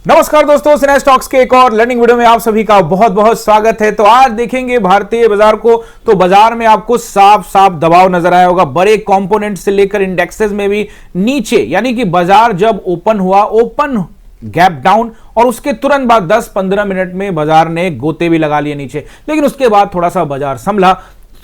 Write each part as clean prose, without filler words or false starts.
नमस्कार दोस्तों, सिने स्टॉक्स के एक और लर्निंग वीडियो में आप सभी का बहुत बहुत स्वागत है। तो आज देखेंगे भारतीय बाजार को, तो बाजार में आपको साफ साफ दबाव नजर आया होगा। बड़े कंपोनेंट से लेकर इंडेक्सेस में भी नीचे, यानी कि बाजार जब ओपन हुआ, ओपन गैप डाउन और उसके तुरंत बाद 10-15 मिनट में बाजार ने गोते भी लगा लिए नीचे। लेकिन उसके बाद थोड़ा सा बाजार संभला,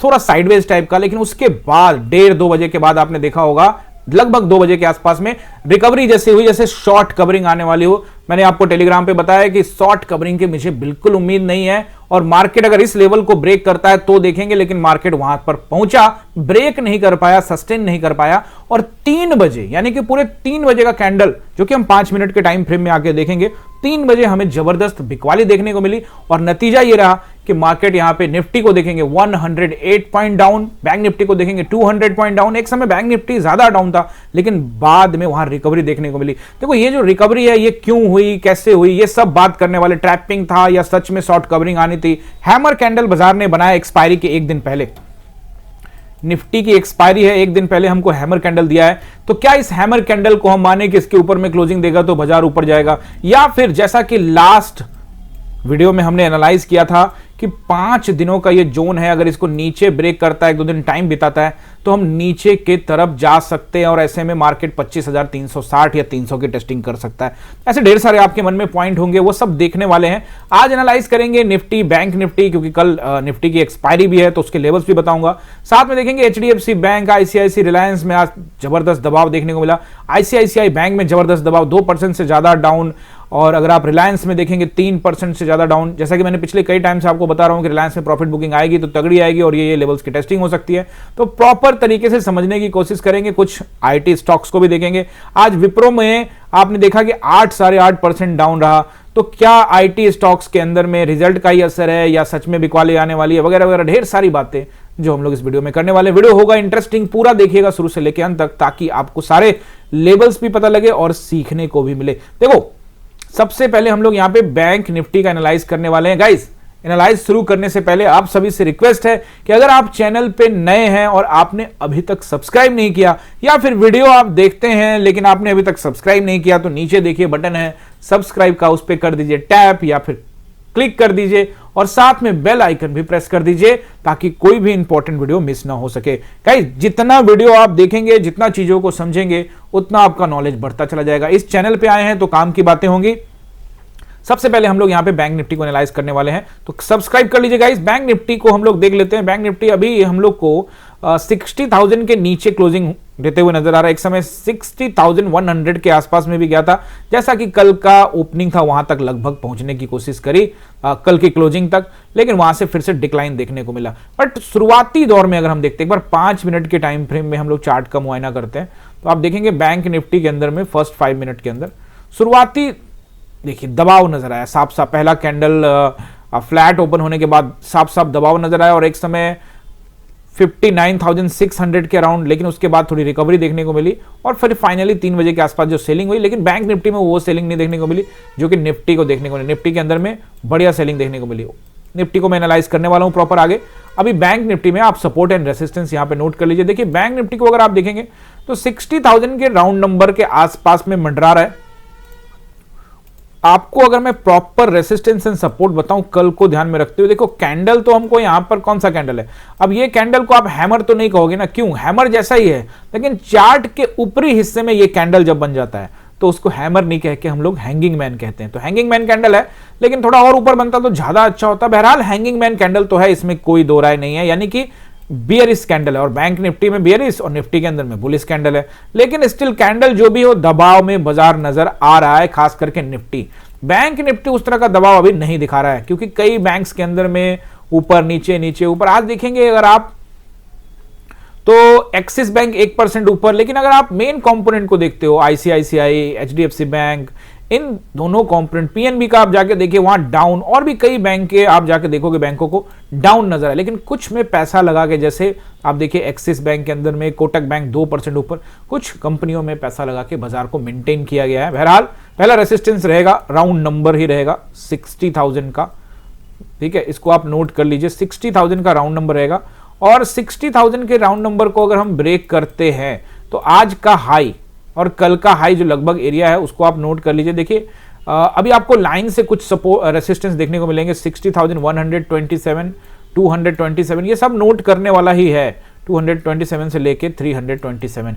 थोड़ा साइडवेज टाइप का। लेकिन उसके बाद 1:30-2 बजे के बाद आपने देखा होगा, लगभग 2 बजे के आसपास में रिकवरी जैसे हुई, जैसे शॉर्ट कवरिंग आने वाली हो। मैंने आपको टेलीग्राम पे बताया कि शॉर्ट कवरिंग के मुझे बिल्कुल उम्मीद नहीं है, और मार्केट अगर इस लेवल को ब्रेक करता है तो देखेंगे। लेकिन मार्केट वहां पर पहुंचा, ब्रेक नहीं कर पाया, सस्टेन नहीं कर पाया, और 3 बजे यानी कि पूरे 3 बजे का कैंडल, जो कि हम 5 मिनट के टाइम फ्रेम में आके देखेंगे, 3 बजे हमें जबरदस्त बिकवाली देखने को मिली। और नतीजा ये रहा कि मार्केट यहां पे निफ्टी को देखेंगे 108 पॉइंट डाउन, बैंक निफ्टी को देखेंगे 200 पॉइंट डाउन। एक समय बैंक निफ्टी ज्यादा डाउन था, लेकिन बाद में वहां रिकवरी देखने को मिली। देखो, ये जो रिकवरी है ये क्यों हुई, कैसे हुई, ये सब बात करने वाले। ट्रैपिंग था या सच में शॉर्ट कवरिंग आनी थी? हैमर कैंडल बाजार ने बनाया एक्सपायरी के एक दिन पहले। निफ्टी की एक्सपायरी है, एक दिन पहले हमको हैमर कैंडल दिया है। तो क्या इस हैमर कैंडल को हम माने कि इसके ऊपर में क्लोजिंग देगा तो बाजार ऊपर जाएगा, या फिर जैसा कि लास्ट वीडियो में हमने एनालाइज किया था कि 5 दिनों का ये जोन है, अगर इसको नीचे ब्रेक करता है, 1-2 दिन टाइम बिताता है, तो हम नीचे के तरफ जा सकते हैं और ऐसे में मार्केट 25,360 या 300 की टेस्टिंग कर सकता है। ऐसे ढेर सारे आपके मन में पॉइंट होंगे, वो सब देखने वाले हैं। आज एनालाइज करेंगे निफ्टी, बैंक निफ्टी, क्योंकि कल निफ्टी की एक्सपायरी भी है तो उसके लेवल्स भी बताऊंगा। साथ में देखेंगे एचडीएफसी बैंक, आईसीआईसी, रिलायंस में आज जबरदस्त दबाव देखने को मिला। आईसीआईसीआई बैंक में जबरदस्त दबाव, 2% से ज्यादा डाउन। और अगर आप रिलायंस में देखेंगे 3% से ज्यादा डाउन। जैसा कि मैंने पिछले कई टाइम से आपको बता रहा हूं कि रिलायंस में प्रॉफिट बुकिंग आएगी तो तगड़ी आएगी और ये लेवल्स की टेस्टिंग हो सकती है। तो प्रॉपर तरीके से समझने की कोशिश करेंगे। कुछ आईटी स्टॉक्स को भी देखेंगे। आज विप्रो में आपने देखा कि 8-8.5% डाउन रहा। तो क्या आईटी स्टॉक्स के अंदर में रिजल्ट का ही असर है या सच में बिकवाली आने वाली है, वगैरह वगैरह ढेर सारी बातें जो हम लोग इस वीडियो में करने वाले। वीडियो होगा इंटरेस्टिंग, पूरा देखिएगा शुरू से लेकर अंत तक, ताकि आपको सारे लेवल्स भी पता लगे और सीखने को भी मिले। देखो, सबसे पहले हम लोग यहां पे बैंक निफ्टी का एनालाइज करने वाले हैं। गाइस, एनालाइज शुरू करने से पहले आप सभी से रिक्वेस्ट है कि अगर आप चैनल पे नए हैं और आपने अभी तक सब्सक्राइब नहीं किया, या फिर वीडियो आप देखते हैं लेकिन आपने अभी तक सब्सक्राइब नहीं किया, तो नीचे देखिए बटन है सब्सक्राइब का, उस पर कर दीजिए टैप या फिर क्लिक कर दीजिए, और साथ में बेल आइकन भी प्रेस कर दीजिए ताकि कोई भी इंपॉर्टेंट वीडियो मिस ना हो सके। गाइस, जितना वीडियो आप देखेंगे, जितना चीजों को समझेंगे, उतना आपका नॉलेज बढ़ता चला जाएगा। इस चैनल पे आए हैं तो काम की बातें होंगी। सबसे पहले हम लोग यहां पे बैंक निफ्टी को एनालाइज करने वाले हैं, तो सब्सक्राइब कर लीजिए। गाइस, बैंक निफ्टी को हम लोग देख लेते हैं। बैंक निफ्टी अभी हम लोग को 60,000 के नीचे क्लोजिंग देते हुए नजर आ रहा है। एक समय 60,100 के आसपास में भी गया था, जैसा कि कल का ओपनिंग था वहां तक लगभग पहुंचने की कोशिश करी, कल की क्लोजिंग तक, लेकिन वहां से फिर से डिक्लाइन देखने को मिला। बट शुरुआती दौर में अगर हम देखते हैं, एक बार 5 मिनट के टाइम फ्रेम में हम लोग चार्ट का मुआयना करते हैं, तो आप देखेंगे बैंक निफ्टी के अंदर में फर्स्ट 5 मिनट के अंदर शुरुआती देखिए दबाव नजर आया साफ साफ। पहला कैंडल फ्लैट ओपन होने के बाद साफ साफ दबाव नजर आया, और एक समय 59,600 के अराउंड, लेकिन उसके बाद थोड़ी रिकवरी देखने को मिली, और फिर फाइनली 3 बजे के आसपास जो सेलिंग हुई। लेकिन बैंक निफ्टी में वो सेलिंग नहीं देखने को मिली जो कि निफ्टी को देखने को मिली। निफ्टी के अंदर में बढ़िया सेलिंग देखने को मिली। निफ्टी को मैं एनालाइज करने वाला हूं प्रॉपर आगे। अभी बैंक निफ्टी में आप सपोर्ट एंड रेसिस्टेंस यहां पे नोट कर लीजिए। देखिए, बैंक निफ्टी को अगर आप देखेंगे तो 60,000 के राउंड नंबर के आसपास में मंडरा रहा है। आपको अगर मैं प्रॉपर रेसिस्टेंस एंड सपोर्ट बताऊं कल को ध्यान में रखते हुए, देखो कैंडल तो हमको यहां पर कौन सा कैंडल है, अब ये कैंडल को आप हैमर तो नहीं कहोगे ना, क्यों, हैमर जैसा ही है, लेकिन चार्ट के ऊपरी हिस्से में ये कैंडल जब बन जाता है तो उसको हैमर नहीं कह के हम लोग हैंगिंग मैन कहते हैं। तो हैंगिंग मैन कैंडल है, लेकिन थोड़ा और ऊपर बनता तो ज्यादा अच्छा होता। बहरहाल हैंगिंग मैन कैंडल तो है, इसमें कोई दो राय नहीं है, यानी कि बियरिश कैंडल है, और बैंक निफ्टी में बियरिश और निफ्टी के अंदर में बुलिश कैंडल है। लेकिन स्टिल कैंडल जो भी हो, दबाव में बाजार नजर आ रहा है, खास करके निफ्टी। बैंक निफ्टी उस तरह का दबाव अभी नहीं दिखा रहा है, क्योंकि कई बैंक्स के अंदर में ऊपर नीचे नीचे ऊपर। आज देखेंगे अगर आप तो एक्सिस बैंक 1% ऊपर, लेकिन अगर आप मेन कंपोनेंट को देखते हो, आईसीआईसीआई, एचडीएफसी बैंक, इन दोनों कंपोनेंट, पीएनबी का आप जाके देखिए वहां डाउन, और भी कई बैंक के आप जाके देखोगे बैंकों को डाउन नजर है। लेकिन कुछ में पैसा लगा के, जैसे आप देखिए एक्सिस बैंक के अंदर में, कोटक बैंक 2% ऊपर, कुछ कंपनियों में पैसा लगा के बाजार को मेंटेन किया गया है। बहरहाल पहला रेसिस्टेंस रहेगा, राउंड नंबर ही रहेगा 60,000 का, ठीक है, इसको आप नोट कर लीजिए। 60,000 का राउंड नंबर रहेगा, और 60,000 के राउंड नंबर को अगर हम ब्रेक करते हैं तो आज का हाई और कल का हाई जो लगभग एरिया है उसको आप नोट कर लीजिए। देखिए अभी आपको लाइन से कुछ सपोर्ट रेसिस्टेंस देखने को मिलेंगे 60,127, 227, ये सब नोट करने वाला ही है। 227 से लेके 327,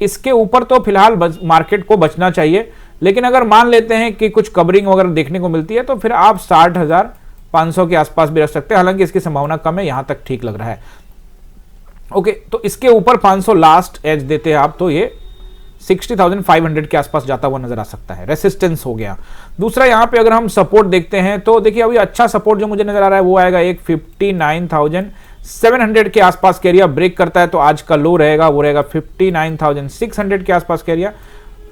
इसके ऊपर तो फिलहाल मार्केट को बचना चाहिए, लेकिन अगर मान लेते हैं कि कुछ कवरिंग वगैरह देखने को मिलती है तो फिर आप 60,500 के आसपास भी रख सकते हैं, हालांकि इसकी संभावना कम है, यहां तक ठीक लग रहा है। ओके, तो इसके ऊपर 500 लास्ट एज देते हैं आप तो ये 60,500 के आसपास जाता हुआ नजर आ सकता है, रेसिस्टेंस हो गया। दूसरा यहां पे अगर हम सपोर्ट देखते हैं तो देखिए अभी अच्छा सपोर्ट जो मुझे नजर आ रहा है वो आएगा एक 59,700 के आसपास का एरिया ब्रेक करता है तो आज का लो रहेगा, वो रहेगा 59,600 के आसपास का एरिया।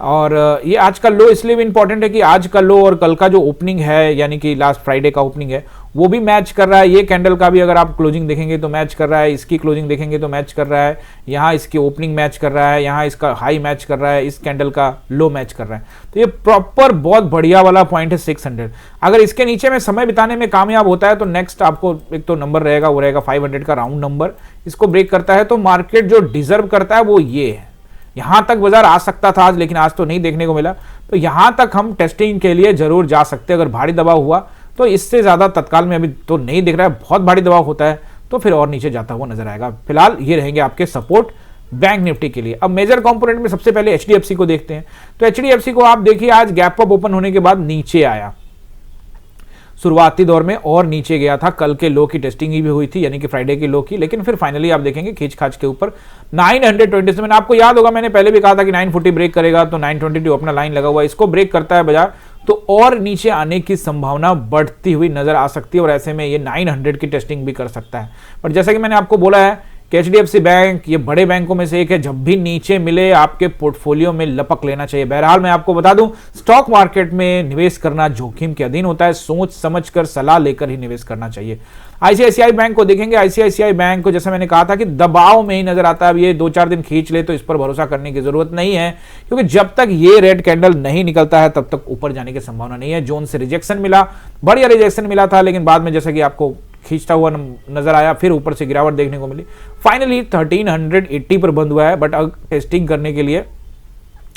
और ये आज का लो इसलिए भी इंपॉर्टेंट है कि आज का लो और कल का जो ओपनिंग है यानी कि लास्ट फ्राइडे का ओपनिंग है वो भी मैच कर रहा है। ये कैंडल का भी अगर आप क्लोजिंग देखेंगे तो मैच कर रहा है, इसकी क्लोजिंग देखेंगे तो मैच कर रहा है, यहाँ इसकी ओपनिंग मैच कर रहा है, यहाँ इसका हाई मैच कर रहा है, इस कैंडल का लो मैच कर रहा है। तो ये प्रॉपर बहुत बढ़िया वाला पॉइंट है 600। अगर इसके नीचे में समय बिताने में कामयाब होता है तो नेक्स्ट आपको एक तो नंबर रहेगा, वो रहेगा 500 का राउंड नंबर। इसको ब्रेक करता है तो मार्केट जो डिजर्व करता है वो ये है। यहां तक बाजार आ सकता था आज, लेकिन आज तो नहीं देखने को मिला, तो यहां तक हम टेस्टिंग के लिए जरूर जा सकते हैं। अगर भारी दबाव हुआ तो इससे ज्यादा तत्काल में अभी तो नहीं दिख रहा है, बहुत भारी दबाव होता है तो फिर और नीचे जाता हुआ नजर आएगा। फिलहाल ये रहेंगे आपके सपोर्ट बैंक निफ्टी के लिए। अब मेजर कंपोनेंट में सबसे पहले एचडीएफसी को देखते हैं। तो एचडीएफसी को आप देखिए आज गैप अप ओपन होने के बाद नीचे आया, शुरुआती दौर में और नीचे गया था, कल के लो की टेस्टिंग भी हुई थी यानी कि फ्राइडे के लो की, लेकिन फिर फाइनली आप देखेंगे खींच खाच के ऊपर 927। आपको याद होगा मैंने पहले भी कहा था कि 940 ब्रेक करेगा तो 922 अपना लाइन लगा हुआ, इसको ब्रेक करता है बाजार तो और नीचे आने की संभावना बढ़ती हुई नजर आ सकती है और ऐसे में ये 900 की टेस्टिंग भी कर सकता है। पर जैसा कि मैंने आपको बोला है कि एचडीएफसी बैंक ये बड़े बैंकों में से एक है, जब भी नीचे मिले आपके पोर्टफोलियो में लपक लेना चाहिए। बहरहाल मैं आपको बता दूं स्टॉक मार्केट में निवेश करना जोखिम के अधीन होता है, सोच समझकर सलाह लेकर ही निवेश करना चाहिए। आईसीआईसीआई बैंक को देखेंगे, आईसीआईसीआई बैंक को जैसा मैंने कहा था कि दबाव में ही नजर आता है। अब ये 2-4 दिन खींच ले तो इस पर भरोसा करने की जरूरत नहीं है, क्योंकि जब तक ये रेड कैंडल नहीं निकलता है तब तक ऊपर जाने की संभावना नहीं है। जोन से रिजेक्शन मिला, बढ़िया रिजेक्शन मिला था, लेकिन बाद में जैसा कि आपको खींचता हुआ नजर आया, फिर ऊपर से गिरावट देखने को मिली। फाइनली 1380 पर बंद हुआ है, बट अब टेस्टिंग करने के लिए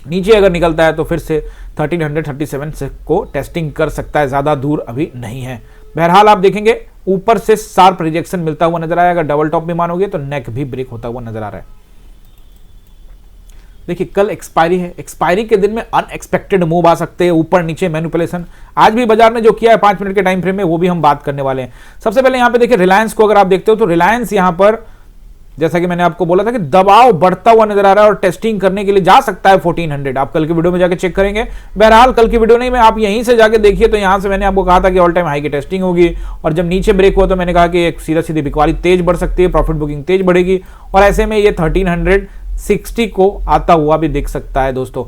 नीचे अगर निकलता है तो फिर से 1337 को टेस्टिंग कर सकता है, ज्यादा दूर अभी नहीं है। बहरहाल आप देखेंगे ऊपर से शार्प रिजेक्शन मिलता हुआ नजर आया, अगर डबल टॉप भी मानोगे तो नेक भी ब्रेक होता हुआ नजर आ रहा है। देखिए कल एक्सपायरी है, एक्सपायरी के दिन में अनएक्सपेक्टेड मूव आ सकते हैं, ऊपर नीचे मैनिपुलेशन। आज भी बाजार ने जो किया है 5 मिनट के टाइम फ्रेम में वो भी हम बात करने वाले हैं। सबसे पहले यहां पे देखिए रिलायंस को अगर आप देखते हो तो रिलायंस यहां पर जैसा कि मैंने आपको बोला था कि दबाव बढ़ता हुआ नजर आ रहा है और टेस्टिंग करने के लिए जा सकता है 1400। आप कल की वीडियो में जाके चेक करेंगे। बहरहाल कल की वीडियो नहीं में आप यहीं से जाके देखिए, तो यहां से मैंने आपको कहा था कि ऑल टाइम हाई की टेस्टिंग होगी और जब नीचे ब्रेक हुआ तो मैंने कहा कि एक सीधा सीधी बिकवाली तेज बढ़ सकती है, प्रॉफिट बुकिंग तेज बढ़ेगी और ऐसे में ये 1360 को आता हुआ भी दिख सकता है। दोस्तों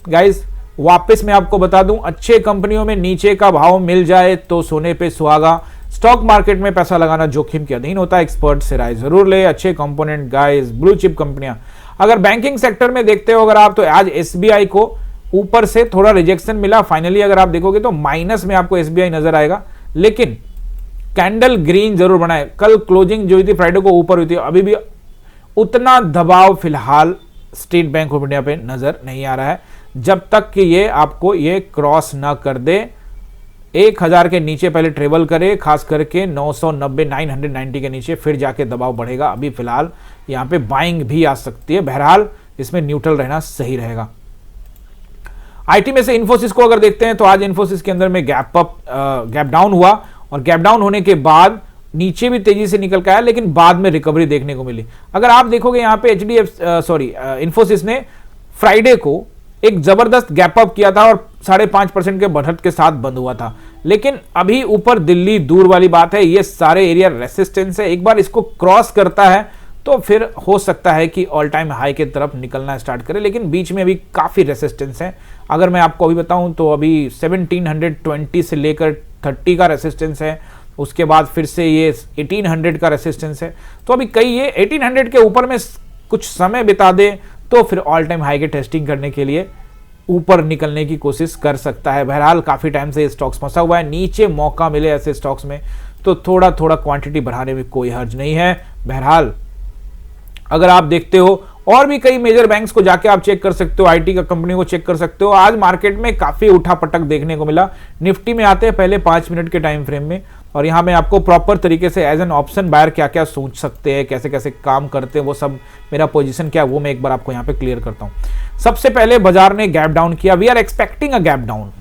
गाइज वापस मैं आपको बता दूं, अच्छे कंपनियों में नीचे का भाव मिल जाए तो सोने पे सुहागा। स्टॉक मार्केट में पैसा लगाना जोखिम के अधीन होता है, एक्सपर्ट से राय जरूर ले। अच्छे कंपोनेंट गाइस, ब्लू चिप कंपनियां। अगर बैंकिंग सेक्टर में देखते हो अगर आप, तो आज एसबीआई को ऊपर से थोड़ा रिजेक्शन मिला, फाइनली अगर आप देखोगे तो माइनस में आपको एसबीआई नजर आएगा, लेकिन कैंडल ग्रीन जरूर बनाए। कल क्लोजिंग जो हुई थी फ्राइडे को ऊपर हुई थी, अभी भी उतना दबाव फिलहाल स्टेट बैंक ऑफ इंडिया पे नजर नहीं आ रहा है, जब तक कि ये आपको ये क्रॉस ना कर दे, 1000 के नीचे पहले ट्रेवल करे, खास करके 990 990 के नीचे, फिर जाके दबाव बढ़ेगा। अभी फिलहाल यहां पे बाइंग भी आ सकती है, बहरहाल इसमें न्यूट्रल रहना सही रहेगा। आईटी में से इन्फोसिस को अगर देखते हैं तो आज इन्फोसिस के अंदर में गैप डाउन हुआ और गैप डाउन होने के बाद नीचे भी तेजी से निकल के आया, लेकिन बाद में रिकवरी देखने को मिली। अगर आप देखोगे यहां पे इन्फोसिस ने फ्राइडे को एक जबरदस्त गैप अप किया था और 5.5% के बढ़त के साथ बंद हुआ था, लेकिन अभी ऊपर दिल्ली दूर वाली बात है, ये सारे एरिया रेसिस्टेंस है। एक बार इसको क्रॉस करता है तो फिर हो सकता है कि ऑल टाइम हाई के तरफ निकलना स्टार्ट करे, लेकिन बीच में अभी काफी रेसिस्टेंस है। अगर मैं आपको अभी बताऊं तो अभी 1720 से लेकर 30 का रेसिस्टेंस है, उसके बाद फिर से ये 1800 का रेसिस्टेंस है। तो अभी कई ये 1800 के ऊपर में कुछ समय बिता दे तो फिर ऑल टाइम हाई की टेस्टिंग करने के लिए ऊपर निकलने की कोशिश कर सकता है। बहरहाल काफी टाइम से ये स्टॉक्स फंसा हुआ है, नीचे मौका मिले ऐसे स्टॉक्स में तो थोड़ा क्वांटिटी बढ़ाने में कोई हर्ज नहीं है। बहरहाल अगर आप देखते हो और भी कई मेजर बैंक्स को जाके आप चेक कर सकते हो, आईटी का कंपनी को चेक कर सकते हो। आज मार्केट में काफी उठापटक देखने को मिला। निफ्टी में आते हैं पहले 5 मिनट के टाइम फ्रेम में, और यहाँ मैं आपको प्रॉपर तरीके से एज एन ऑप्शन बायर क्या क्या सोच सकते हैं, कैसे कैसे काम करते हैं, वो सब मेरा पोजीशन क्या वो मैं एक बार आपको यहाँ पे क्लियर करता हूँ। सबसे पहले बाजार ने गैप डाउन किया। We are expecting a gap down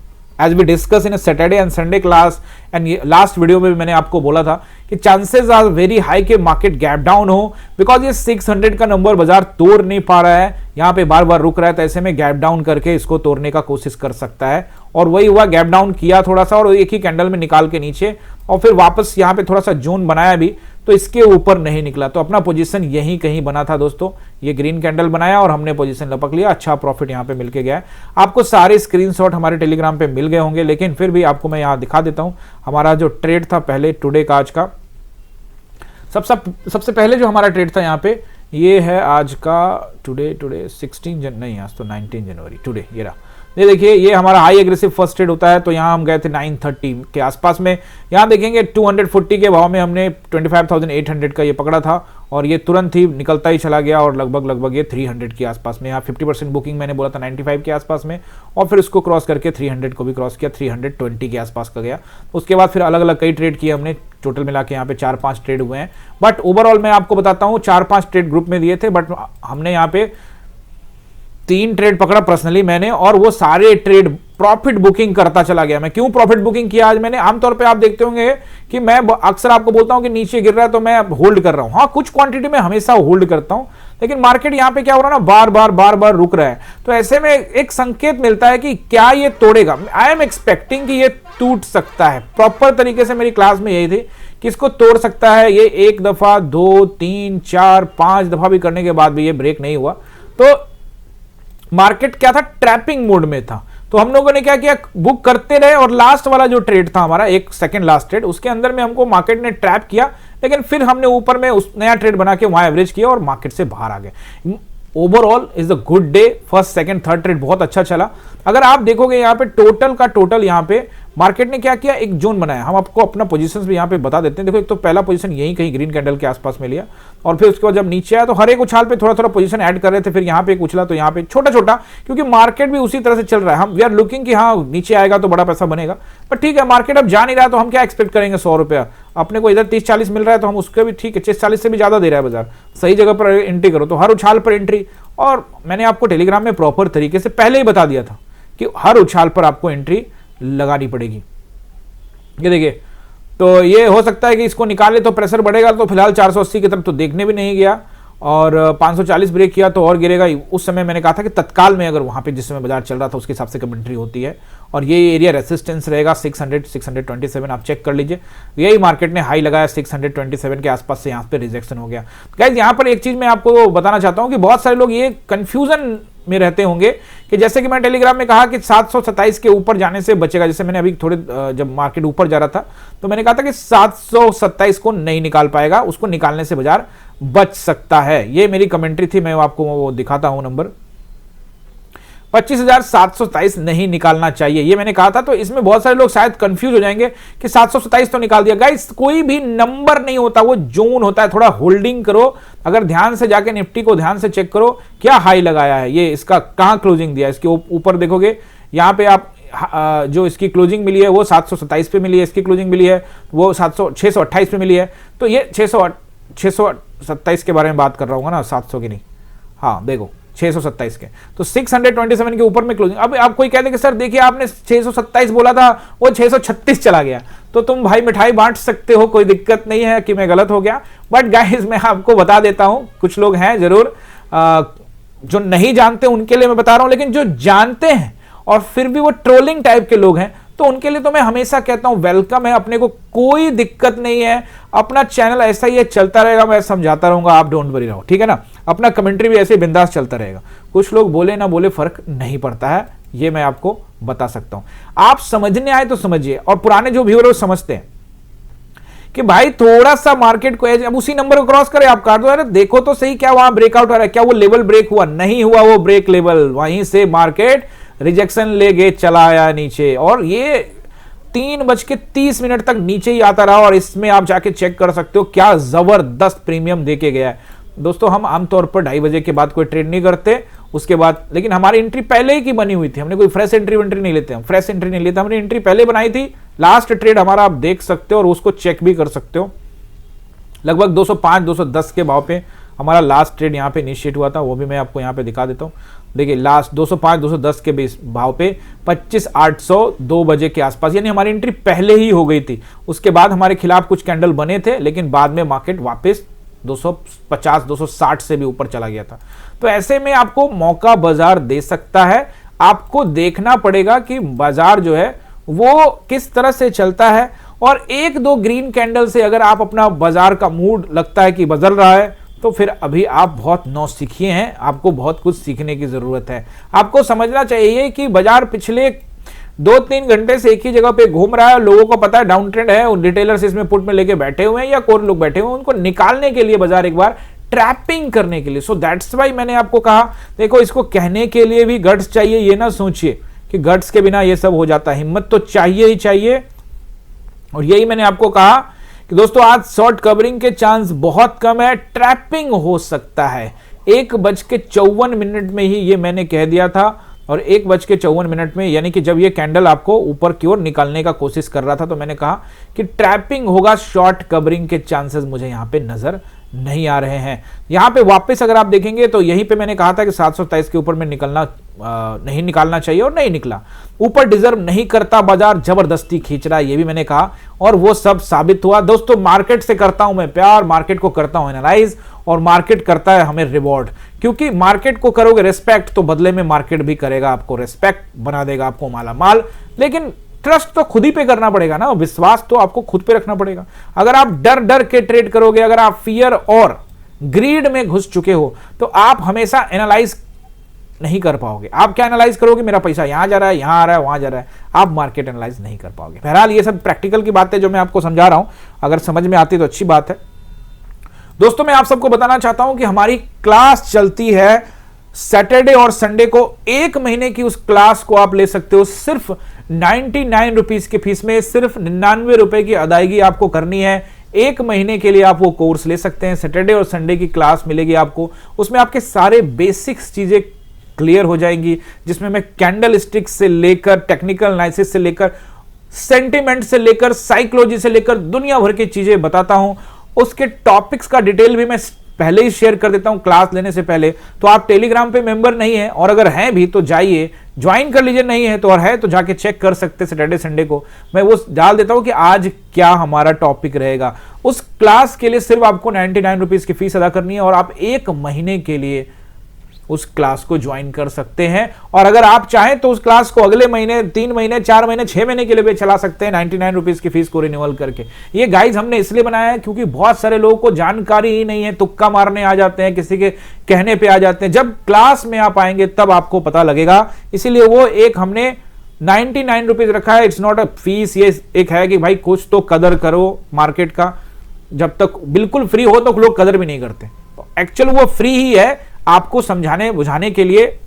as we discuss in Saturday and Sunday class and last video में मैंने आपको बोला था कि चांसेस आर वेरी हाई कि मार्केट गैप डाउन हो, बिकॉज ये 600 का नंबर बाजार तोड़ नहीं पा रहा है, यहाँ पे बार बार रुक रहा है, तो ऐसे में गैप डाउन करके इसको तोड़ने का कोशिश कर सकता है। और वही हुआ, गैप डाउन किया थोड़ा सा और एक ही कैंडल में निकाल के नीचे, और फिर वापस यहाँ पे थोड़ा सा जोन बनाया भी, तो इसके ऊपर नहीं निकला, तो अपना पोजीशन यहीं कहीं बना था दोस्तों। ये ग्रीन कैंडल बनाया और हमने पोजीशन लपक लिया, अच्छा प्रॉफिट यहाँ पे मिलके गया है। आपको सारे स्क्रीनशॉट हमारे टेलीग्राम पे मिल गए होंगे, लेकिन फिर भी आपको मैं यहाँ दिखा देता हूँ हमारा जो ट्रेड था पहले टुडे का, आज का सबसे पहले जो हमारा ट्रेड था यहाँ पे, ये है आज का टुडे 16 नहीं, आज तो 19 जनवरी टुडे, ये रहा। ये देखिए, ये हमारा हाई एग्रेसिव फर्स्ट ट्रेड होता है, तो यहाँ हम गए थे 930 के आसपास में। यहाँ देखेंगे 240 के भाव में हमने 25,800 का ये पकड़ा था, और ये तुरंत ही निकलता ही चला गया, और लगभग ये 300 के आसपास में, यहाँ 50% बुकिंग मैंने बोला था 95 के आसपास में, और फिर उसको क्रॉस करके 300 को भी क्रॉस किया, 320 के आसपास का गया। उसके बाद फिर अलग अलग कई ट्रेड किए हमने, टोटल मिला के यहाँ पे 4-5 ट्रेड हुए हैं। बट ओवरऑल मैं आपको बताता हूँ 4-5 ट्रेड ग्रुप में दिए थे, बट हमने यहाँ पे 3 ट्रेड पकड़ा पर्सनली मैंने, और वो सारे ट्रेड प्रॉफिट बुकिंग करता चला गया। मैं क्यों प्रॉफिट बुकिंग किया आज मैंने, आमतौर पे आप देखते होंगे कि मैं अक्सर आपको बोलता हूं कि नीचे गिर रहा है तो मैं होल्ड कर रहा हूं। हाँ, कुछ क्वांटिटी में हमेशा होल्ड करता हूं, लेकिन मार्केट यहां पे क्या हो रहा है ना, बार बार रुक रहा है, तो ऐसे में एक संकेत मिलता है कि क्या ये तोड़ेगा। आई एम एक्सपेक्टिंग कि ये टूट सकता है। प्रॉपर तरीके से मेरी क्लास में यही थी कि इसको तोड़ सकता है। ये 1 दफा 2 3 4 5 दफा भी करने के बाद भी ये ब्रेक नहीं हुआ, तो मार्केट क्या था, ट्रैपिंग मोड में था। तो हम लोगों ने क्या किया, बुक करते रहे, और लास्ट वाला जो ट्रेड था हमारा, एक सेकंड लास्ट ट्रेड, उसके अंदर में हमको मार्केट ने ट्रैप किया, लेकिन फिर हमने ऊपर में उस नया ट्रेड बना के वहां एवरेज किया और मार्केट से बाहर आ गए। Overall is a good day. First second third trade बहुत अच्छा चला। अगर आप देखोगे यहाँ पे टोटल का टोटल, यहाँ पे मार्केट ने क्या किया, एक जोन बनाया। हम आपको अपना पोजीशंस भी यहाँ पे बता देते हैं। देखो, एक तो पहला पोजीशन यहीं कहीं ग्रीन कैंडल के आसपास में लिया, और फिर उसके बाद जब नीचे आया तो हर एक उछाल पे थोड़ा थोड़ा पोजीशन ऐड कर रहे थे। फिर यहाँ पे एक उछला तो यहाँ पे छोटा छोटा, क्योंकि मार्केट भी उसी तरह से चल रहा है। हम वी आर लुकिंग कि हाँ नीचे आएगा तो बड़ा पैसा बनेगा, पर ठीक है, मार्केट अब जा नहीं रहा, तो हम क्या एक्सपेक्ट करेंगे। 100 रुपया अपने को इधर 30-40 मिल रहा है, तो हम उसके भी ठीक है, 40 से भी ज्यादा दे रहा है बाजार। सही जगह पर एंट्री करो, तो हर उछाल पर एंट्री। और मैंने आपको टेलीग्राम में प्रॉपर तरीके से पहले ही बता दिया था कि हर उछाल पर आपको एंट्री लगानी पड़ेगी। ये देखिए, तो ये हो सकता है कि इसको निकाले तो प्रेशर बढ़ेगा, तो फिलहाल 480 की तरफ तो देखने भी नहीं गया, और 540 ब्रेक किया तो और गिरेगा। उस समय मैंने कहा था कि तत्काल में अगर वहां पे जिस समय बाजार चल रहा था उसके हिसाब से कमेंट्री होती है, और ये एरिया रेसिस्टेंस रहेगा 600-627, आप चेक कर लीजिए। यही मार्केट ने हाई लगाया 627 के आसपास से, यहाँ पे रिजेक्शन हो गया। गाइस, यहाँ पर एक चीज मैं आपको बताना चाहता हूँ कि बहुत सारे लोग ये कंफ्यूजन में रहते होंगे कि जैसे कि मैं टेलीग्राम में कहा कि 727 के ऊपर जाने से बचेगा। जैसे मैंने अभी थोड़े जब मार्केट ऊपर जा रहा था तो मैंने कहा था कि 727 को नहीं निकाल पाएगा, उसको निकालने से बाजार बच सकता है। ये मेरी कमेंट्री थी, मैं आपको वो दिखाता हूं नंबर 25,727 नहीं निकालना चाहिए, ये मैंने कहा था। तो इसमें बहुत सारे लोग शायद कंफ्यूज हो जाएंगे कि 727 तो निकाल दिया। गाइस, कोई भी नंबर नहीं होता, वो जोन होता है। थोड़ा होल्डिंग करो। अगर ध्यान से जाके निफ्टी को ध्यान से चेक करो, क्या हाई लगाया है, ये इसका कहां क्लोजिंग दिया, इसके ऊपर देखोगे, यहाँ पे आप जो इसकी क्लोजिंग मिली है वो 727 पे मिली है, इसकी क्लोजिंग मिली है वो 628 पे मिली है। तो ये 627 के बारे में बात कर रहा हूँ ना, 700 की नहीं, हाँ देखो 627 के, तो 627 के ऊपर में क्लोजिंग। अब आप कोई कहते कि सर देखिए आपने 627 बोला था, वो 636 चला गया, तो तुम भाई मिठाई बांट सकते हो, कोई दिक्कत नहीं है कि मैं गलत हो गया। बट गाइस, मैं आपको बता देता हूं, कुछ लोग हैं जरूर जो नहीं जानते, उनके लिए मैं बता रहा हूं, लेकिन जो जानते हैं और फिर भी वो ट्रोलिंग टाइप के लोग हैं, तो उनके लिए तो मैं हमेशा कहता हूं वेलकम है, अपने को कोई दिक्कत नहीं है। अपना चैनल ऐसा ही है, चलता रहेगा, मैं समझाता रहूंगा, आप डोंट वरी रहो, ठीक है ना। अपना कमेंट्री भी ऐसे बिंदास चलता रहेगा। कुछ लोग बोले ना बोले फर्क नहीं पड़ता है, ये मैं आपको बता सकता हूं। आप समझने आए तो समझिए, और पुराने जो व्यूअर वो समझते हैं कि भाई थोड़ा सा मार्केट को अब उसी नंबर को क्रॉस करे आप काट दो। अरे देखो तो सही, क्या वहां ब्रेकआउट हो रहा है, क्या वो लेवल ब्रेक हुआ, नहीं हुआ वो ब्रेक लेवल, वहीं से मार्केट रिजेक्शन ले गए, चला आया नीचे, और ये 3:30 तक नीचे ही आता रहा। और इसमें आप जाके चेक कर सकते हो क्या जबरदस्त प्रीमियम देके गया है। दोस्तों हम आमतौर पर 2:30 बजे के बाद कोई ट्रेड नहीं करते उसके बाद, लेकिन हमारी एंट्री पहले ही की बनी हुई थी, हमने कोई फ्रेश एंट्री नहीं लेते, हम फ्रेश एंट्री नहीं लेते, हमने एंट्री पहले बनाई थी। लास्ट ट्रेड हमारा आप देख सकते हो और उसको चेक भी कर सकते हो, लगभग 205-210 के भाव पे हमारा लास्ट ट्रेड यहाँ पे इनिशिएट हुआ था, वो भी मैं आपको यहाँ पे दिखा देता हूँ। देखिए लास्ट 205-210 के बेस भाव पे 25,802 बजे के आसपास, यानी हमारी एंट्री पहले ही हो गई थी। उसके बाद हमारे खिलाफ कुछ कैंडल बने थे, लेकिन बाद में मार्केट वापस 250-260 से भी ऊपर चला गया था। तो ऐसे में आपको मौका बाजार दे सकता है, आपको देखना पड़ेगा कि बाजार जो है वो किस तरह से चलता है। और 1-2 ग्रीन कैंडल से अगर आप अपना बाजार का मूड लगता है कि बदल रहा है, तो फिर अभी आप बहुत नौसिखिए हैं, आपको बहुत कुछ सीखने की जरूरत है। आपको समझना चाहिए कि बाजार पिछले 2-3 घंटे से एक ही जगह पे घूम रहा है, लोगों को पता है डाउन ट्रेंड है, रिटेलर्स इसमें पुट में लेके बैठे हुए हैं या कोर लोग बैठे हुए हैं, उनको निकालने के लिए बाजार एक बार ट्रैपिंग करने के लिए। सो दैट्स वाई मैंने आपको कहा, देखो इसको कहने के लिए भी गट्स चाहिए, ये ना सोचिए कि गट्स के बिना ये सब हो जाता है, हिम्मत तो चाहिए ही चाहिए। और यही मैंने आपको कहा कि दोस्तों आज शॉर्ट कवरिंग के चांस बहुत कम है, ट्रैपिंग हो सकता है। 1:54 में ही ये मैंने कह दिया था, और 1:54 में, यानी कि जब ये कैंडल आपको ऊपर की ओर निकालने का कोशिश कर रहा था, तो मैंने कहा कि ट्रैपिंग होगा, शॉर्ट कवरिंग के चांसेस मुझे यहां पे नजर नहीं आ रहे हैं। यहां पे वापस अगर आप देखेंगे तो यहीं पे मैंने कहा था कि 727 के ऊपर में नहीं निकालना चाहिए, और नहीं निकला। ऊपर डिजर्व नहीं करता बाजार, जबरदस्ती खींच रहा है, ये भी मैंने कहा, और वो सब साबित हुआ। दोस्तों मार्केट से करता हूं मैं प्यार, मार्केट को करता हूं एनालाइज, और मार्केट करता है हमें रिवॉर्ड। क्योंकि मार्केट को करोगे रिस्पेक्ट, तो बदले में मार्केट भी करेगा आपको रिस्पेक्ट, बना देगा आपको माला माल। लेकिन ट्रस्ट तो खुद ही पे करना पड़ेगा ना, विश्वास तो आपको खुद पे रखना पड़ेगा। अगर आप डर डर के ट्रेड करोगे, अगर आप फियर और ग्रीड में घुस चुके हो, तो आप हमेशा एनालाइज नहीं कर पाओगे। आप क्या एनालाइज करोगे, मेरा पैसा यहां जा रहा है, यहां आ रहा है, वहां जा रहा है, आप मार्केट एनालाइज नहीं कर पाओगे। बहरहाल ये सब प्रैक्टिकल की बातें जो मैं आपको समझा रहा हूं, अगर समझ में आती तो अच्छी बात है। दोस्तों मैं आप सबको बताना चाहता हूं कि हमारी क्लास चलती है सैटरडे और संडे को। 1 महीने की उस क्लास को आप ले सकते हो सिर्फ 99 रुपीज की फीस में, सिर्फ 99 रुपए की अदायगी आपको करनी है। 1 महीने के लिए आप वो कोर्स ले सकते हैं। सैटरडे और संडे की क्लास मिलेगी आपको, उसमें आपके सारे बेसिक्स चीजें क्लियर हो जाएंगी, जिसमें मैं कैंडल स्टिक से लेकर टेक्निकल एनालिसिस से लेकर सेंटिमेंट से लेकर साइकोलॉजी से लेकर दुनिया भर की चीजें बताता हूं। उसके टॉपिक्स का डिटेल भी मैं पहले ही शेयर कर देता हूं क्लास लेने से पहले। तो आप टेलीग्राम पे मेंबर नहीं है, और अगर हैं भी तो जाइए ज्वाइन कर लीजिए, नहीं है तो और है तो जाके चेक कर सकते। सैटरडे संडे को मैं वो डाल देता हूं कि आज क्या हमारा टॉपिक रहेगा। उस क्लास के लिए सिर्फ आपको 99 रुपीज की फीस अदा करनी है, और आप 1 महीने के लिए उस क्लास को ज्वाइन कर सकते हैं। और अगर आप चाहें तो उस क्लास को अगले महीने, 3 महीने, 4 महीने, 6 महीने के लिए भी चला सकते हैं 99 रुपीज की फीस को रिन्यूअल करके। ये गाइज हमने इसलिए बनाया है क्योंकि बहुत सारे लोगों को जानकारी ही नहीं है, तुक्का मारने आ जाते हैं, किसी के कहने पे आ जाते हैं। जब क्लास में आप आएंगे तब आपको पता लगेगा, इसीलिए वो एक हमने 99 रुपीज रखा है। इट्स नॉट अ फीस, ये एक है कि भाई कुछ तो कदर करो मार्केट का। जब तक बिल्कुल फ्री हो तो लोग कदर भी नहीं करते, तो एक्चुअल वो फ्री ही है, आपको समझाने बुझाने के लिए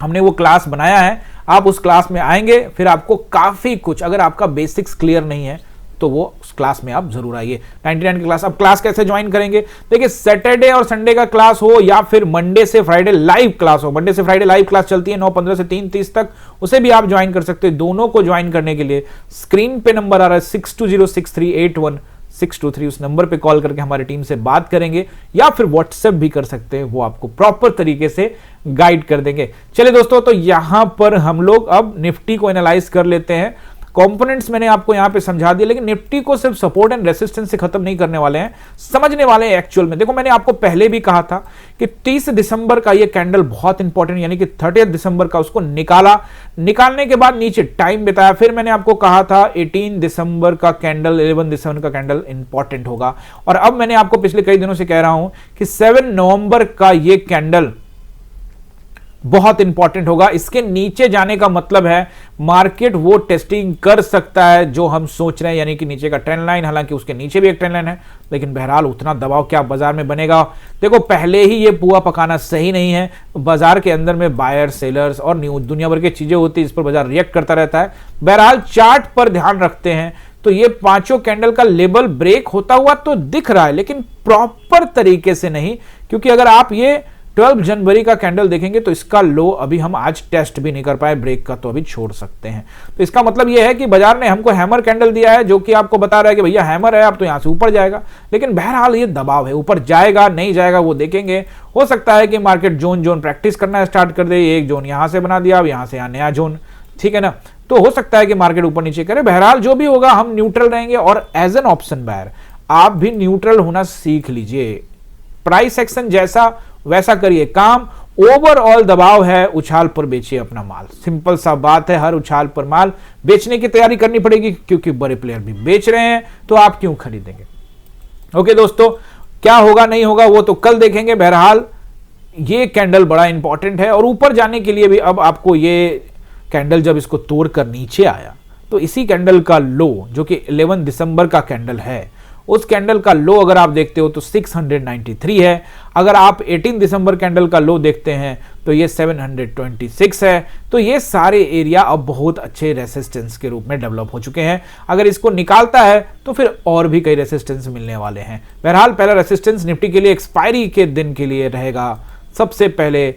हमने वो क्लास बनाया है। आप उस क्लास में आएंगे, फिर आपको काफी कुछ, अगर आपका बेसिक्स क्लियर नहीं है तो वो उस क्लास में आप जरूर आइए। 99 की क्लास। अब क्लास कैसे ज्वाइन करेंगे, देखिए सैटरडे और संडे का क्लास हो या फिर मंडे से फ्राइडे लाइव क्लास हो। मंडे से फ्राइडे लाइव क्लास चलती है 9:15 से 3:30 तक, उसे भी आप ज्वाइन कर सकते हैं। दोनों को ज्वाइन करने के लिए स्क्रीन पे नंबर आ रहा है 6206381623, उस नंबर पे कॉल करके हमारी टीम से बात करेंगे, या फिर व्हाट्सएप भी कर सकते हैं, वो आपको प्रॉपर तरीके से गाइड कर देंगे। चलिए दोस्तों, तो यहां पर हम लोग अब निफ्टी को एनालाइज कर लेते हैं। कंपोनेंट्स मैंने आपको यहां पे समझा दिया, लेकिन निफ्टी को सिर्फ सपोर्ट एंड रेसिस्टेंस से खत्म नहीं करने वाले हैं, समझने वाले हैं एक्चुअल में। देखो मैंने आपको पहले भी कहा था कि 30 दिसंबर का ये कैंडल बहुत इंपॉर्टेंट, यानी कि 30 दिसंबर का उसको निकालने के बाद नीचे टाइम बिताया। फिर मैंने आपको कहा था 18 दिसंबर का कैंडल, 11 दिसंबर का कैंडल इंपॉर्टेंट होगा। और अब मैंने आपको पिछले कई दिनों से कह रहा हूं कि 7 नवंबर का ये कैंडल बहुत इंपॉर्टेंट होगा। इसके नीचे जाने का मतलब है मार्केट वो टेस्टिंग कर सकता है जो हम सोच रहे हैं, यानी कि नीचे का ट्रेंड लाइन। हालांकि उसके नीचे भी एक ट्रेंड लाइन है, लेकिन बहरहाल उतना दबाव क्या बाजार में बनेगा। देखो पहले ही ये पुआ पकाना सही नहीं है। बाजार के अंदर में बायर सेलर्स और दुनिया भर की चीजें होती है, इस पर बाजार रिएक्ट करता रहता है। बहरहाल चार्ट पर ध्यान रखते हैं तो ये पांचों कैंडल का लेवल ब्रेक होता हुआ तो दिख रहा है, लेकिन प्रॉपर तरीके से नहीं, क्योंकि अगर आप ये 12 जनवरी का कैंडल देखेंगे तो इसका लो अभी हम आज टेस्ट भी नहीं कर पाए, ब्रेक का तो अभी छोड़ सकते हैं। तो इसका मतलब यह है कि बाजार ने हमको हैमर कैंडल दिया है, जो कि आपको बता रहा है कि भैया हैमर है, अब तो यहां से ऊपर जाएगा। लेकिन बहरहाल ये दबाव है, ऊपर जाएगा नहीं जाएगा वो देखेंगे। हो सकता है कि मार्केट जोन प्रेक्टिस करना स्टार्ट कर दे, एक जोन यहां से बना दिया, अब यहां से नया जोन, ठीक है ना। तो हो सकता है कि मार्केट ऊपर नीचे करे। बहरहाल जो भी होगा हम न्यूट्रल रहेंगे, और एज एन ऑप्शन बायर आप भी न्यूट्रल होना सीख लीजिए। प्राइस एक्शन जैसा वैसा करिए काम। ओवरऑल दबाव है, उछाल पर बेचिए अपना माल। सिंपल सा बात है, हर उछाल पर माल बेचने की तैयारी करनी पड़ेगी, क्योंकि बड़े प्लेयर भी बेच रहे हैं, तो आप क्यों खरीदेंगे। ओके दोस्तों, क्या होगा नहीं होगा वो तो कल देखेंगे। बहरहाल ये कैंडल बड़ा इंपॉर्टेंट है, और ऊपर जाने के लिए भी अब आपको ये कैंडल जब इसको तोड़कर नीचे आया, तो इसी कैंडल का लो जो कि 11 दिसंबर का कैंडल है, उस कैंडल का लो अगर आप देखते हो तो 693 है। अगर आप 18 दिसंबर कैंडल का लो देखते हैं तो ये 726 है। तो ये सारे एरिया अब बहुत अच्छे रेसिस्टेंस के रूप में डेवलप हो चुके हैं। अगर इसको निकालता है तो फिर और भी कई रेसिस्टेंस मिलने वाले हैं। बहरहाल पहला रेसिस्टेंस निफ्टी के लिए एक्सपायरी के दिन के लिए रहेगा सबसे पहले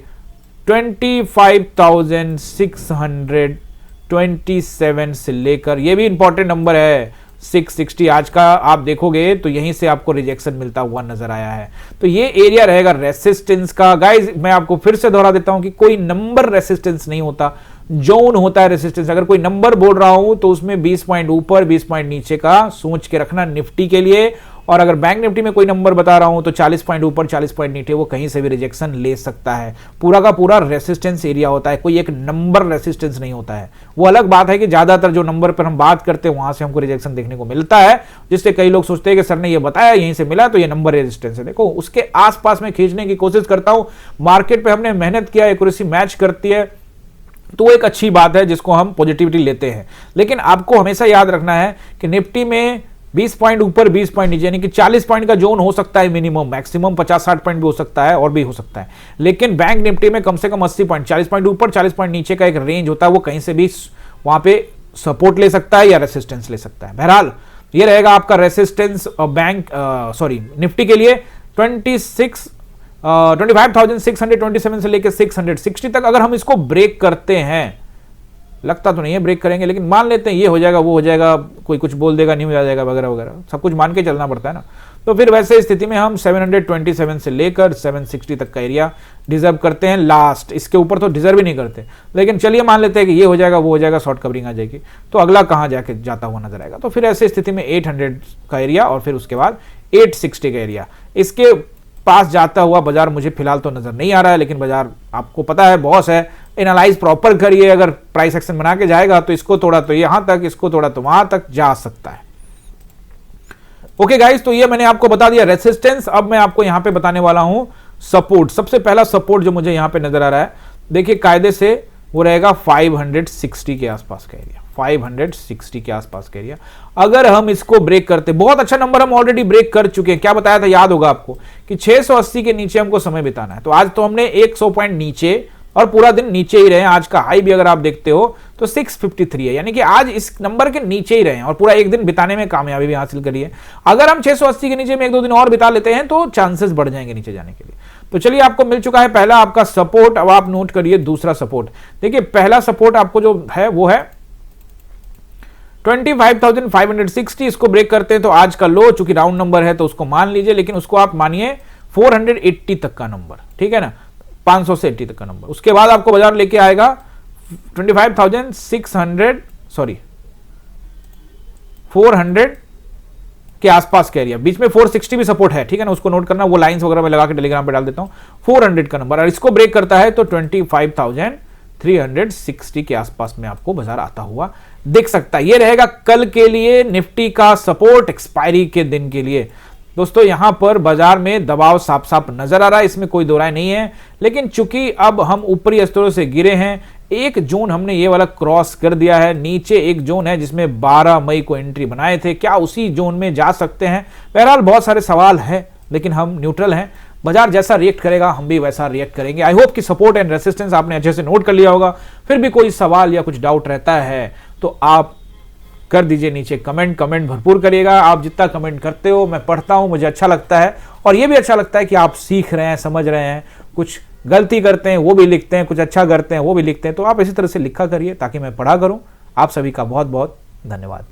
25,627 से लेकर, ये भी इंपॉर्टेंट नंबर है, 660 आज का आप देखोगे तो यहीं से आपको रिजेक्शन मिलता हुआ नजर आया है। तो ये एरिया रहेगा रेसिस्टेंस का। गाइस मैं आपको फिर से दोहरा देता हूं कि कोई नंबर रेसिस्टेंस नहीं होता, जोन होता है रेसिस्टेंस। अगर कोई नंबर बोल रहा हूं तो उसमें 20 पॉइंट ऊपर 20 पॉइंट नीचे का सोच के रखना निफ्टी के लिए। और अगर बैंक निफ्टी में कोई नंबर बता रहा हूं तो 40 पॉइंट ऊपर 40 पॉइंट नीचे वो कहीं से भी रिजेक्शन ले सकता है। पूरा का पूरा रेसिस्टेंस एरिया होता है, कोई एक नंबर रेसिस्टेंस नहीं होता है। वो अलग बात है कि ज्यादातर जो नंबर पर हम बात करते हैं वहां से हमको रिजेक्शन देखने को मिलता है, जिससे कई लोग सोचते हैं कि सर ने ये बताया यहीं से मिला तो ये नंबर रेजिस्टेंस है। देखो उसके आसपास में खींचने की कोशिश करता हूं। मार्केट पे हमने मेहनत किया, एक्यूरेसी मैच करती है तो एक अच्छी बात है जिसको हम पॉजिटिविटी लेते हैं। लेकिन आपको हमेशा याद रखना है कि निफ्टी में 20 पॉइंट ऊपर 20 पॉइंट नीचे, यानी कि 40 पॉइंट का जोन हो सकता है मिनिमम, मैक्सिमम 50-60 पॉइंट भी हो सकता है और भी हो सकता है। लेकिन बैंक निफ्टी में कम से कम 80 पॉइंट, 40 पॉइंट ऊपर 40 पॉइंट नीचे का एक रेंज होता है, वो कहीं से भी वहां पे सपोर्ट ले सकता है या रेसिस्टेंस ले सकता है। बहरहाल ये रहेगा आपका रेसिस्टेंस निफ्टी के लिए 25,627 से लेकर 660 तक। अगर हम इसको ब्रेक करते हैं, लगता तो नहीं है ब्रेक करेंगे, लेकिन मान लेते हैं ये हो जाएगा वो हो जाएगा, कोई कुछ बोल देगा न्यूज आ जाएगा वगैरह वगैरह, सब कुछ मान के चलना पड़ता है ना। तो फिर वैसे स्थिति में हम 727 से लेकर 760 तक का एरिया डिजर्व करते हैं लास्ट। इसके ऊपर तो डिजर्व ही नहीं करते, लेकिन चलिए मान लेते हैं कि ये हो जाएगा वो हो जाएगा, शॉर्ट कवरिंग आ जाएगी, तो अगला कहां जाके जाता हुआ नजर आएगा। तो फिर ऐसे स्थिति में 800 का एरिया और फिर उसके बाद 860 का एरिया, इसके पास जाता हुआ बाजार मुझे फिलहाल तो नजर नहीं आ रहा है। लेकिन बाजार आपको पता है बॉस है, एनालाइज प्रॉपर करिए। अगर प्राइस एक्शन बना के जाएगा तो इसको थोड़ा तो यहां तक, इसको थोड़ा तो वहां तक जा सकता है। ओके गाइस, तो ये मैंने आपको बता दिया रेसिस्टेंस। अब मैं आपको यहां पे बताने वाला हूं सपोर्ट। सबसे पहला सपोर्ट जो मुझे यहां पे नजर आ रहा है, देखिए कायदे से वो रहेगा 560 के आसपास का एरिया, 560 के आसपास का एरिया। अगर हम इसको ब्रेक करते, बहुत अच्छा नंबर हम ऑलरेडी ब्रेक कर चुके हैं। क्या बताया था, याद होगा आपको कि 680 के नीचे हमको समय बिताना है। तो आज तो हमने 100 पॉइंट नीचे और पूरा दिन नीचे ही रहे। आज का हाई भी अगर आप देखते हो तो 653 है, यानी कि आज इस नंबर के नीचे ही रहे और पूरा एक दिन बिताने में कामयाबी भी हासिल करी है। अगर हम 680 के नीचे में 1-2 दिन और बिता लेते हैं तो चांसेस बढ़ जाएंगे नीचे जाने के लिए। तो चलिए, आपको मिल चुका है पहला आपका सपोर्ट। अब आप नोट करिए दूसरा सपोर्ट। देखिए पहला सपोर्ट आपको जो है वो है 25,560। इसको ब्रेक करते हैं तो आज का लो, चूंकि राउंड नंबर है तो उसको मान लीजिए, लेकिन उसको आप मानिए 480 तक का नंबर, ठीक है ना, 500 से 80 तक का नंबर। उसके बाद आपको बाजार लेके आएगा 400 के आसपास का एरिया। बीच में 460 भी सपोर्ट है, ठीक है ना, उसको नोट करना। वो लाइंस वगैरह में लगा के टेलीग्राम पे डाल देता हूं। 400 का नंबर, और इसको ब्रेक करता है तो 25,360 के आसपास में आपको बाजार आता हुआ दिख सकता है। ये रहेगा कल के लिए निफ्टी का सपोर्ट एक्सपायरी के दिन के लिए। दोस्तों यहां पर बाजार में दबाव साफ साफ नजर आ रहा है, इसमें कोई दो राय नहीं है। लेकिन चूंकि अब हम ऊपरी स्तरों से गिरे हैं, एक जोन हमने ये वाला क्रॉस कर दिया है। नीचे एक जोन है जिसमें 12 मई को एंट्री बनाए थे, क्या उसी जोन में जा सकते हैं? बहरहाल बहुत सारे सवाल है, लेकिन हम न्यूट्रल हैं। बाजार जैसा रिएक्ट करेगा हम भी वैसा रिएक्ट करेंगे। आई होप कि सपोर्ट एंड रेसिस्टेंस आपने अच्छे से नोट कर लिया होगा। फिर भी कोई सवाल या कुछ डाउट रहता है तो आप कर दीजिए नीचे कमेंट भरपूर करिएगा। आप जितना कमेंट करते हो मैं पढ़ता हूं, मुझे अच्छा लगता है और ये भी अच्छा लगता है कि आप सीख रहे हैं, समझ रहे हैं, कुछ गलती करते हैं वो भी लिखते हैं, कुछ अच्छा करते हैं वो भी लिखते हैं। तो आप इसी तरह से लिखा करिए ताकि मैं पढ़ा करूं। आप सभी का बहुत बहुत धन्यवाद।